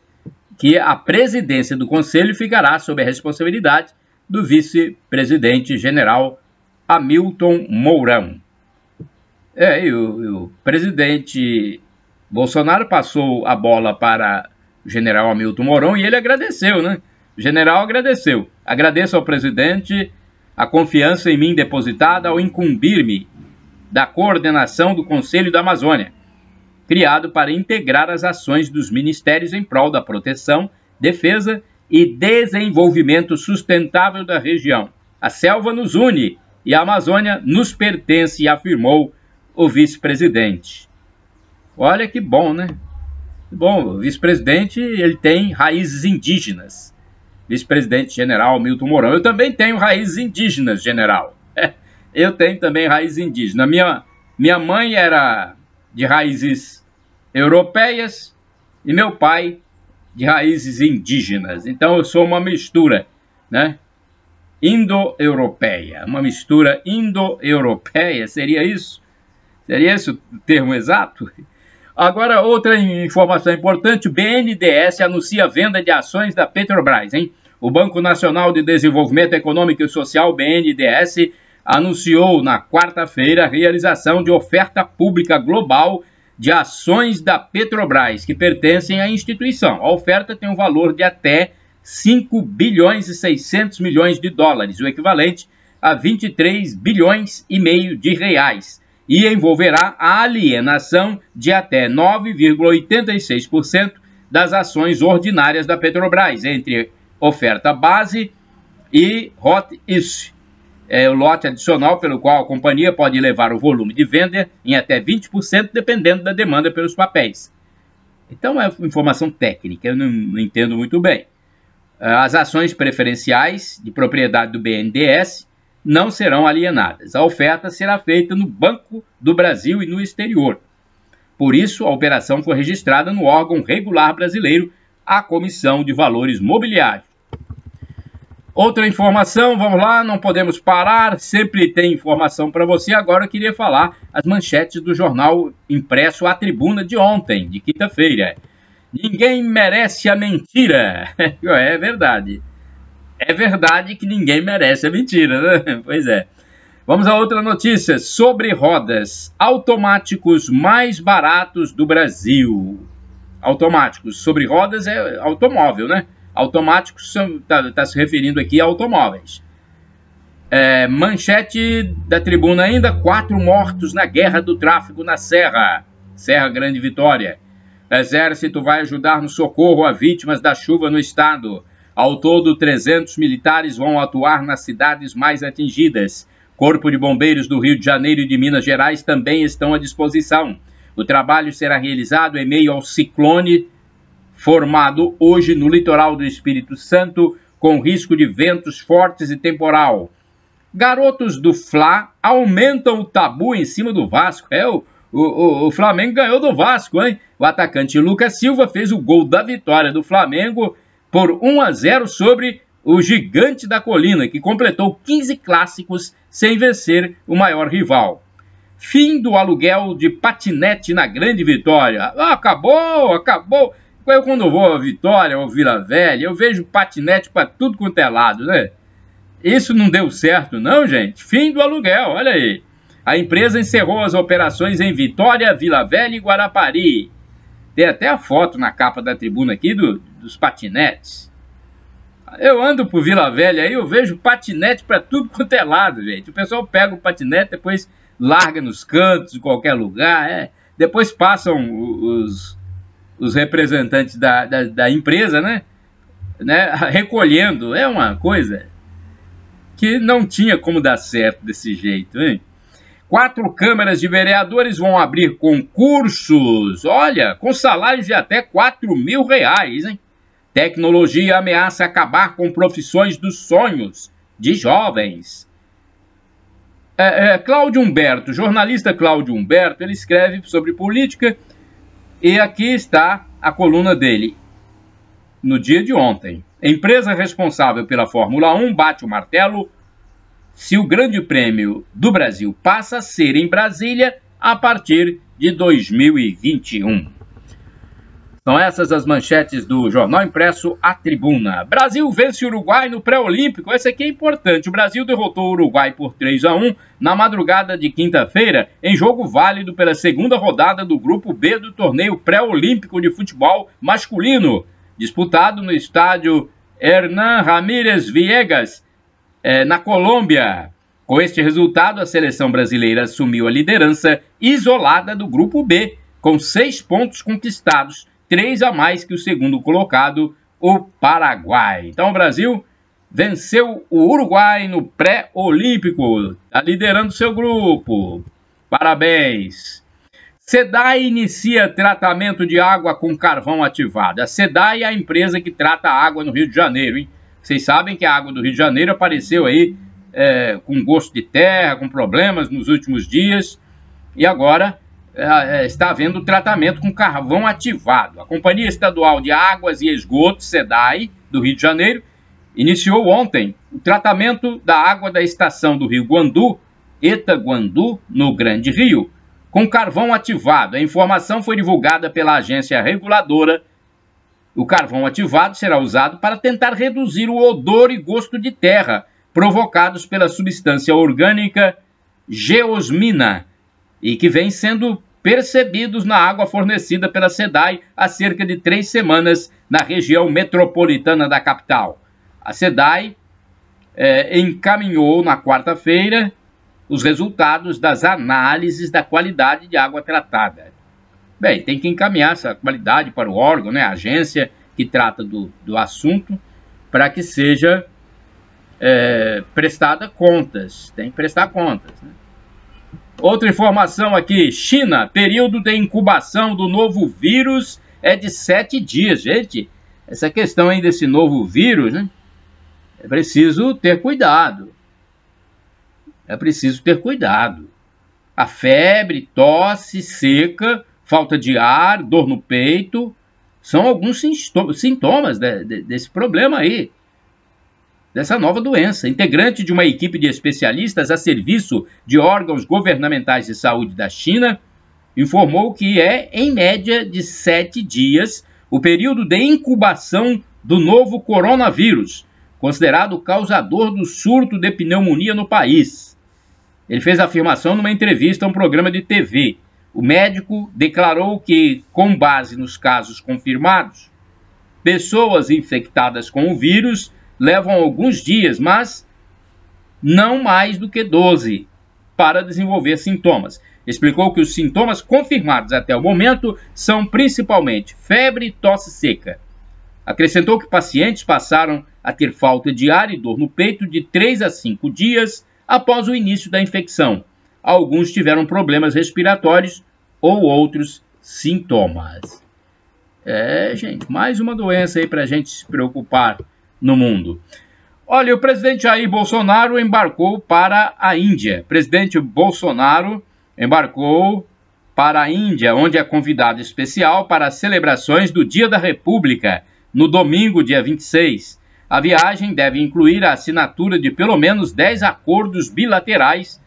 que a presidência do Conselho ficará sob a responsabilidade do vice-presidente general Hamilton Mourão. E o presidente Bolsonaro passou a bola para o general Hamilton Mourão e ele agradeceu, né? O general agradeceu. Agradeço ao presidente a confiança em mim depositada ao incumbir-me da coordenação do Conselho da Amazônia, criado para integrar as ações dos ministérios em prol da proteção, defesa e desenvolvimento sustentável da região. A selva nos une e a Amazônia nos pertence, afirmou o vice-presidente. Olha que bom, né? Bom, o vice-presidente, ele tem raízes indígenas. Vice-presidente general Hamilton Mourão. Eu também tenho raízes indígenas, general. Eu tenho também raízes indígenas. Minha mãe era de raízes europeias e meu pai de raízes indígenas. Então eu sou uma mistura, né? Indo-europeia. Uma mistura indo-europeia, seria isso? Seria esse o termo exato? Agora, outra informação importante, o BNDES anuncia a venda de ações da Petrobras, hein? O Banco Nacional de Desenvolvimento Econômico e Social, BNDES, anunciou na quarta-feira a realização de oferta pública global de ações da Petrobras, que pertencem à instituição. A oferta tem um valor de até 5 bilhões e 600 milhões de dólares, o equivalente a 23 bilhões e meio de reais, e envolverá a alienação de até 9,86% das ações ordinárias da Petrobras, entre oferta base e hot issue, o lote adicional pelo qual a companhia pode elevar o volume de venda em até 20%, dependendo da demanda pelos papéis. Então é informação técnica, eu não entendo muito bem. As ações preferenciais de propriedade do BNDES não serão alienadas. A oferta será feita no Banco do Brasil e no exterior. Por isso, a operação foi registrada no órgão regular brasileiro, a Comissão de Valores Mobiliários. Outra informação, vamos lá, não podemos parar, sempre tem informação para você. Agora eu queria falar as manchetes do jornal impresso A Tribuna de ontem, de quinta-feira. Ninguém merece a mentira. É verdade. É verdade que ninguém merece a mentira, né? Pois é. Vamos a outra notícia. Sobre rodas. Automáticos mais baratos do Brasil. Automáticos. Sobre rodas é automóvel, né? Automáticos está se referindo aqui a automóveis. Manchete da Tribuna ainda. 4 mortos na guerra do tráfico na Serra. Serra Grande Vitória. Exército vai ajudar no socorro a vítimas da chuva no estado. Ao todo, 300 militares vão atuar nas cidades mais atingidas. Corpo de Bombeiros do Rio de Janeiro e de Minas Gerais também estão à disposição. O trabalho será realizado em meio ao ciclone formado hoje no litoral do Espírito Santo, com risco de ventos fortes e temporal. Garotos do Fla aumentam o tabu em cima do Vasco. O Flamengo ganhou do Vasco, hein? O atacante Lucas Silva fez o gol da vitória do Flamengo por 1-0 sobre o Gigante da Colina, que completou 15 clássicos sem vencer o maior rival. Fim do aluguel de patinete na Grande Vitória. Acabou! Eu, quando vou a Vitória ou Vila Velha, eu vejo patinete para tudo quanto é lado, né? Isso não deu certo não, gente. Fim do aluguel, olha aí. A empresa encerrou as operações em Vitória, Vila Velha e Guarapari. Tem até a foto na capa da Tribuna aqui dos patinetes. Eu ando por Vila Velha aí, eu vejo patinete para tudo quanto é lado, gente. O pessoal pega o patinete, depois larga nos cantos, em qualquer lugar. Depois passam os representantes da empresa, né, recolhendo. É uma coisa que não tinha como dar certo desse jeito, hein? 4 câmaras de vereadores vão abrir concursos, olha, com salários de até R$4.000, hein? Tecnologia ameaça acabar com profissões dos sonhos de jovens. Cláudio Humberto, jornalista Cláudio Humberto, ele escreve sobre política e aqui está a coluna dele, no dia de ontem. Empresa responsável pela Fórmula 1 bate o martelo se o Grande Prêmio do Brasil passa a ser em Brasília a partir de 2021. São essas as manchetes do jornal impresso A Tribuna. Brasil vence o Uruguai no pré-olímpico. Esse aqui é importante. O Brasil derrotou o Uruguai por 3-1 na madrugada de quinta-feira, em jogo válido pela segunda rodada do Grupo B do torneio pré-olímpico de futebol masculino, disputado no estádio Hernán Ramírez Viegas, na Colômbia. Com este resultado, a seleção brasileira assumiu a liderança isolada do Grupo B, com 6 pontos conquistados, 3 a mais que o segundo colocado, o Paraguai. Então o Brasil venceu o Uruguai no pré-olímpico, está liderando seu grupo. Parabéns! SEDAI inicia tratamento de água com carvão ativado. A SEDAI é a empresa que trata a água no Rio de Janeiro, hein? Vocês sabem que a água do Rio de Janeiro apareceu aí com gosto de terra, com problemas nos últimos dias, e agora está havendo tratamento com carvão ativado. A Companhia Estadual de Águas e Esgotos, SEDAI, do Rio de Janeiro, iniciou ontem o tratamento da água da estação do Rio Guandu, Itaguandu, no Grande Rio, com carvão ativado. A informação foi divulgada pela agência reguladora, O carvão ativado será usado para tentar reduzir o odor e gosto de terra provocados pela substância orgânica geosmina e que vem sendo percebidos na água fornecida pela SEDAI há cerca de 3 semanas na região metropolitana da capital. A SEDAI encaminhou na quarta-feira os resultados das análises da qualidade de água tratada. Bem, tem que encaminhar essa qualidade para o órgão, né, a agência que trata do assunto, para que seja prestada contas. Tem que prestar contas, né? Outra informação aqui, China, período de incubação do novo vírus é de 7 dias. Gente, essa questão aí desse novo vírus, né, é preciso ter cuidado. É preciso ter cuidado. A febre, tosse, seca, falta de ar, dor no peito, são alguns sintomas desse problema aí, dessa nova doença. Integrante de uma equipe de especialistas a serviço de órgãos governamentais de saúde da China, informou que é, em média, de 7 dias o período de incubação do novo coronavírus, considerado o causador do surto de pneumonia no país. Ele fez a afirmação numa entrevista a um programa de TV. O médico declarou que, com base nos casos confirmados, pessoas infectadas com o vírus levam alguns dias, mas não mais do que 12, para desenvolver sintomas. Explicou que os sintomas confirmados até o momento são principalmente febre e tosse seca. Acrescentou que pacientes passaram a ter falta de ar e dor no peito de 3 a 5 dias após o início da infecção. Alguns tiveram problemas respiratórios ou outros sintomas. Gente, mais uma doença aí para a gente se preocupar no mundo. Olha, o presidente Jair Bolsonaro embarcou para a Índia. O presidente Bolsonaro embarcou para a Índia, onde é convidado especial para as celebrações do Dia da República, no domingo, dia 26. A viagem deve incluir a assinatura de pelo menos 10 acordos bilaterais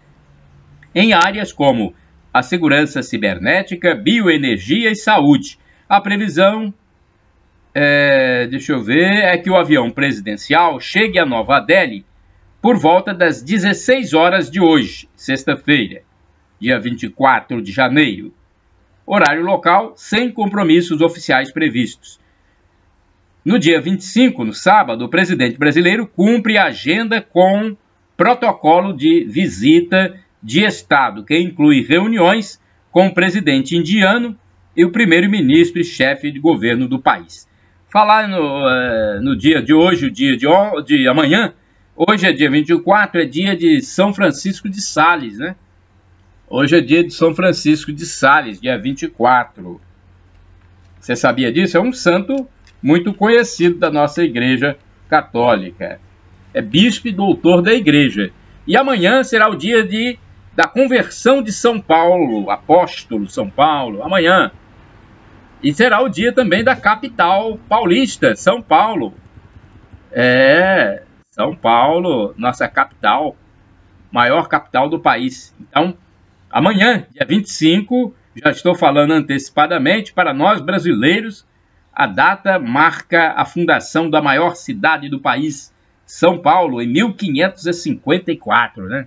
em áreas como a segurança cibernética, bioenergia e saúde. A previsão, é que o avião presidencial chegue a Nova Delhi por volta das 16 horas de hoje, sexta-feira, dia 24 de janeiro. Horário local, sem compromissos oficiais previstos. No dia 25, no sábado, o presidente brasileiro cumpre a agenda com protocolo de visita de Estado, que inclui reuniões com o presidente indiano e o primeiro-ministro e chefe de governo do país. Falar no dia de hoje, o dia de amanhã, hoje é dia 24, é dia de São Francisco de Sales, né? Hoje é dia de São Francisco de Sales, dia 24. Você sabia disso? É um santo muito conhecido da nossa Igreja Católica. É bispo e doutor da Igreja. E amanhã será o dia da conversão de São Paulo, apóstolo São Paulo, amanhã. E será o dia também da capital paulista, São Paulo. São Paulo, nossa capital, maior capital do país. Então, amanhã, dia 25, já estou falando antecipadamente, para nós brasileiros, a data marca a fundação da maior cidade do país, São Paulo, em 1554, né?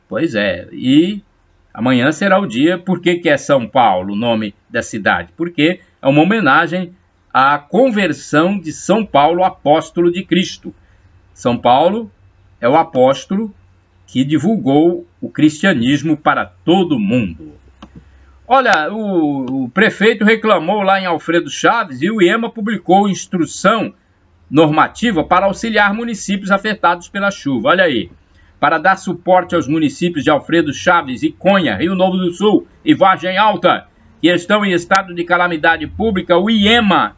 Pois é, e amanhã será o dia. Por que é São Paulo, o nome da cidade? Porque é uma homenagem à conversão de São Paulo, apóstolo de Cristo. São Paulo é o apóstolo que divulgou o cristianismo para todo mundo. Olha, o prefeito reclamou lá em Alfredo Chaves e o IEMA publicou instrução normativa para auxiliar municípios afetados pela chuva. Olha aí. Para dar suporte aos municípios de Alfredo Chaves, Iconha, Rio Novo do Sul e Vargem Alta, que estão em estado de calamidade pública, o IEMA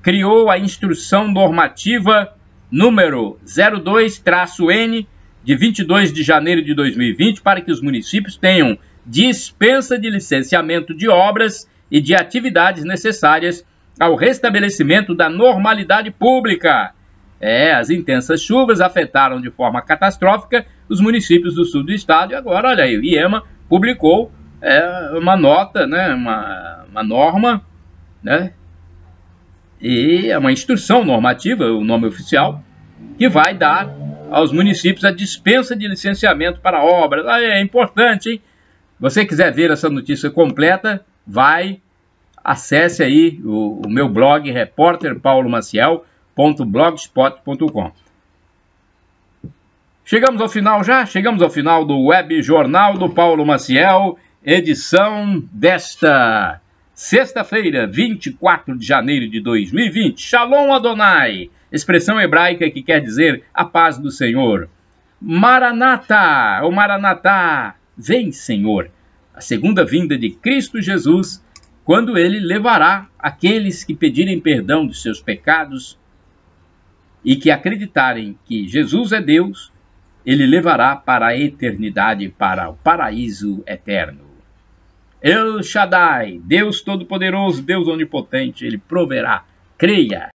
criou a Instrução Normativa número 02-N, de 22 de janeiro de 2020, para que os municípios tenham dispensa de licenciamento de obras e de atividades necessárias ao restabelecimento da normalidade pública. As intensas chuvas afetaram de forma catastrófica os municípios do sul do estado e agora, olha aí, o IEMA publicou uma nota, né, uma norma, né, E é uma instrução normativa, o nome oficial, que vai dar aos municípios a dispensa de licenciamento para obras. É importante, hein? Você quiser ver essa notícia completa, acesse aí o meu blog, repórterpaulomaciel.blogspot.com. Chegamos ao final já? Chegamos ao final do Web Jornal do Paulo Maciel, edição desta sexta-feira, 24 de janeiro de 2020. Shalom Adonai, expressão hebraica que quer dizer a paz do Senhor. Maranata, ou Maranatá, vem Senhor. A segunda vinda de Cristo Jesus, quando ele levará aqueles que pedirem perdão dos seus pecados e que acreditarem que Jesus é Deus, ele levará para a eternidade, para o paraíso eterno. El Shaddai, Deus Todo-Poderoso, Deus Onipotente, ele proverá. Creia.